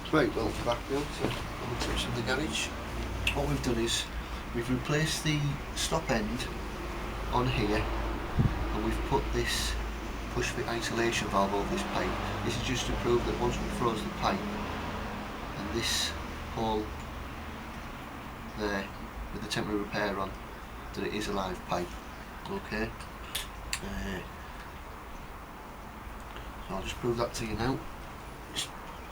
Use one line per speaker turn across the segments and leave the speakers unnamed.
Right, well, back now to the tips of the garage. What we've done is we've replaced the stop end on here, and we've put this push fit isolation valve over this pipe. This is just to prove that once we froze the pipe and this hole there with the temporary repair on, that it is a live pipe. Okay. So I'll just prove that to you now.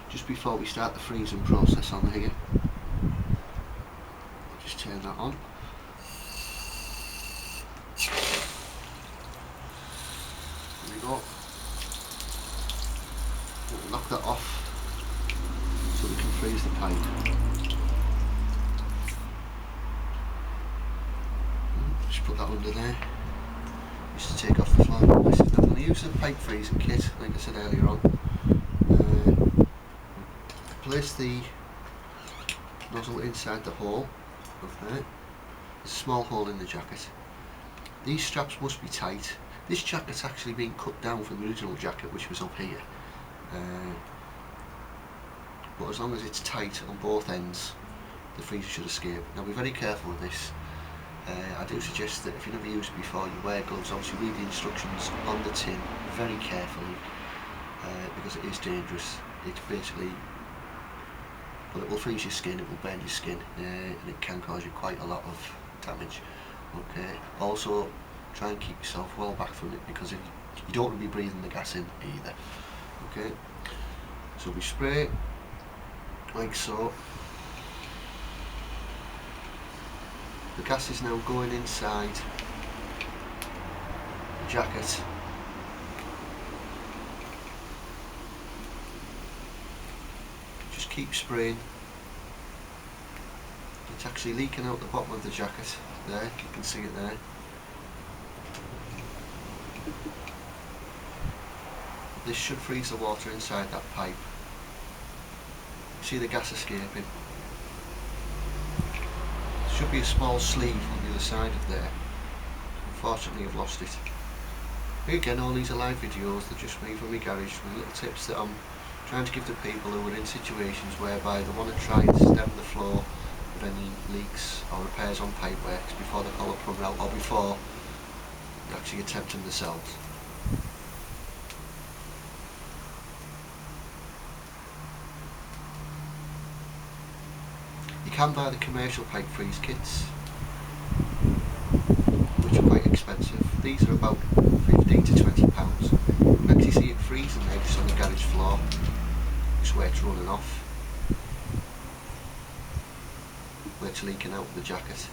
Just before we start the freezing process on here, I'll just turn that on. There we go. We'll knock that off so we can freeze the pipe. Just put that under there. Just to take off the floor. I'm going to use the pipe freezing kit, like I said earlier on. Place the nozzle inside the hole of there. There's a small hole in the jacket. These straps must be tight. This jacket's actually been cut down from the original jacket, which was up here. But as long as it's tight on both ends, the freezer should escape. Now be very careful with this. I do suggest that if you've never used it before, you wear gloves. Obviously read the instructions on the tin very carefully, because it is dangerous. It's basically, well, it will freeze your skin, it will burn your skin, and it can cause you quite a lot of damage. Okay. Also, try and keep yourself well back from it, because if you don't want to be breathing the gas in either. Okay. So we spray like so. The gas is now going inside the jacket. Just keep spraying. It's actually leaking out the bottom of the jacket there, you can see it there. This should freeze the water inside that pipe. See the gas escaping. Should be a small sleeve on the other side of there. Unfortunately I've lost it. Again, all these are live videos, they're just made from my garage with little tips that I'm trying to give to people who are in situations whereby they want to try and stem the flow of any leaks or repairs on pipeworks before they call a plumber out, or before they actually attempt them themselves. You can buy the commercial pipe freeze kits, which are quite expensive. These are about £15 to £20. You can actually see it freezing there just on the garage floor, just where it's running off, where it's leaking out of the jacket.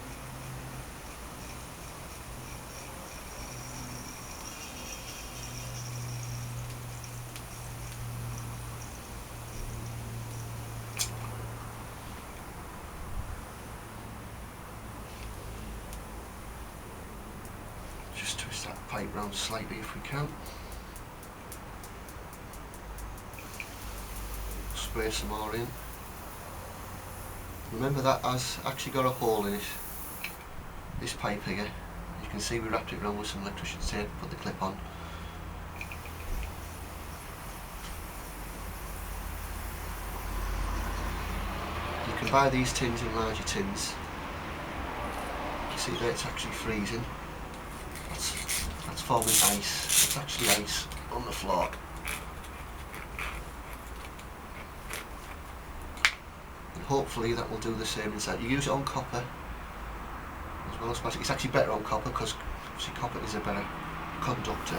Just twist that pipe round slightly if we can. Spray some more in. Remember that has actually got a hole in it. This pipe here, you can see we wrapped it around with some electrician's tape, put the clip on. You can buy these tins in larger tins. You see there it's actually freezing. That's forming ice. It's actually ice on the floor. And hopefully that will do the same inside. You use it on copper as well as plastic. It's actually better on copper because obviously copper is a better conductor.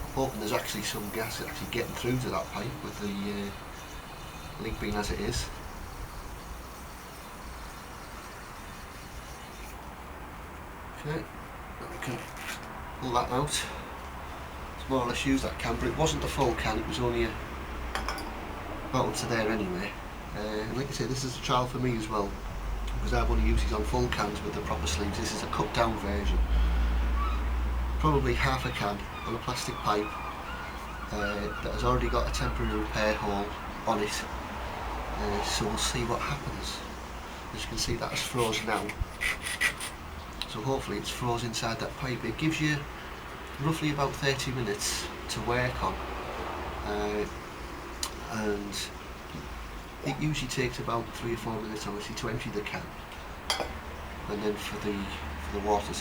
I'm hoping there's actually some gas actually getting through to that pipe with the leak being as it is. Okay, then we can pull that out. It's more or less used that can, but it wasn't a full can, it was only about to there anyway. And like I say, this is a trial for me as well, because I've only used these on full cans with the proper sleeves. This is a cut down version. Probably half a can on a plastic pipe that has already got a temporary repair hole on it. So we'll see what happens. As you can see, that is frozen now. So hopefully it's frozen inside that pipe. It gives you roughly about 30 minutes to work on, and it usually takes about 3 or 4 minutes obviously to empty the can, and then for the water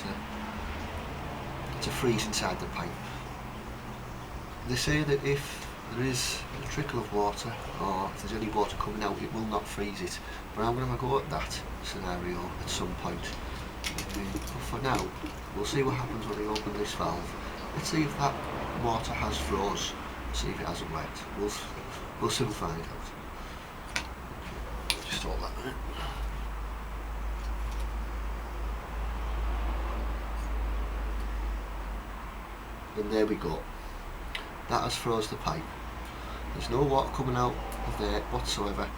to freeze inside the pipe. They say that if there is a trickle of water, or if there's any water coming out, it will not freeze it, but I'm going to have a go at that scenario at some point. But for now, we'll see what happens when we open this valve. Let's see if that water has froze, see if it hasn't worked. We'll soon find out. Just hold that there. And there we go. That has froze the pipe. There's no water coming out of there whatsoever.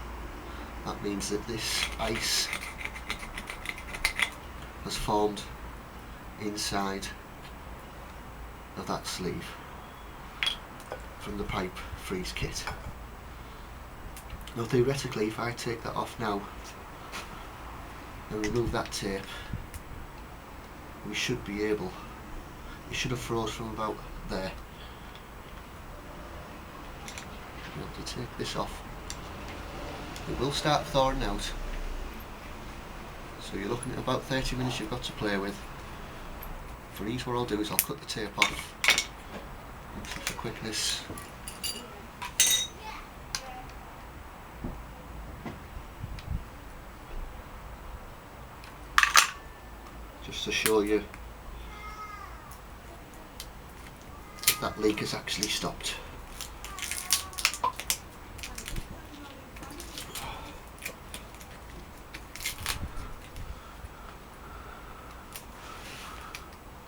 That means that this ice has formed inside of that sleeve from the pipe freeze kit. Now theoretically, if I take that off now and remove that tape, we should be able, it should have froze from about there. We have to take this off. It will start thawing out, so you're looking at about 30 minutes you've got to play with. For ease, what I'll do is I'll cut the tape off for quickness. Just to show you that leak has actually stopped.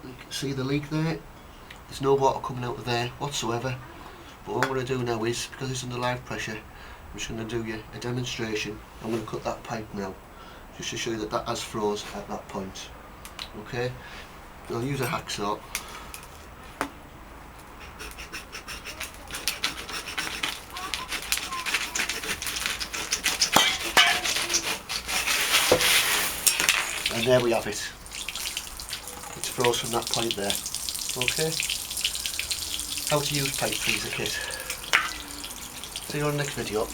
You can see the leak there. There's no water coming out of there whatsoever. But what I'm going to do now is, because it's under live pressure, I'm just going to do you a demonstration. I'm going to cut that pipe now, just to show you that that has froze at that point. Okay, I'll use a hacksaw. And there we have it. It's froze from that point there. Okay. How to use pipe freezer kit. See you on the next video.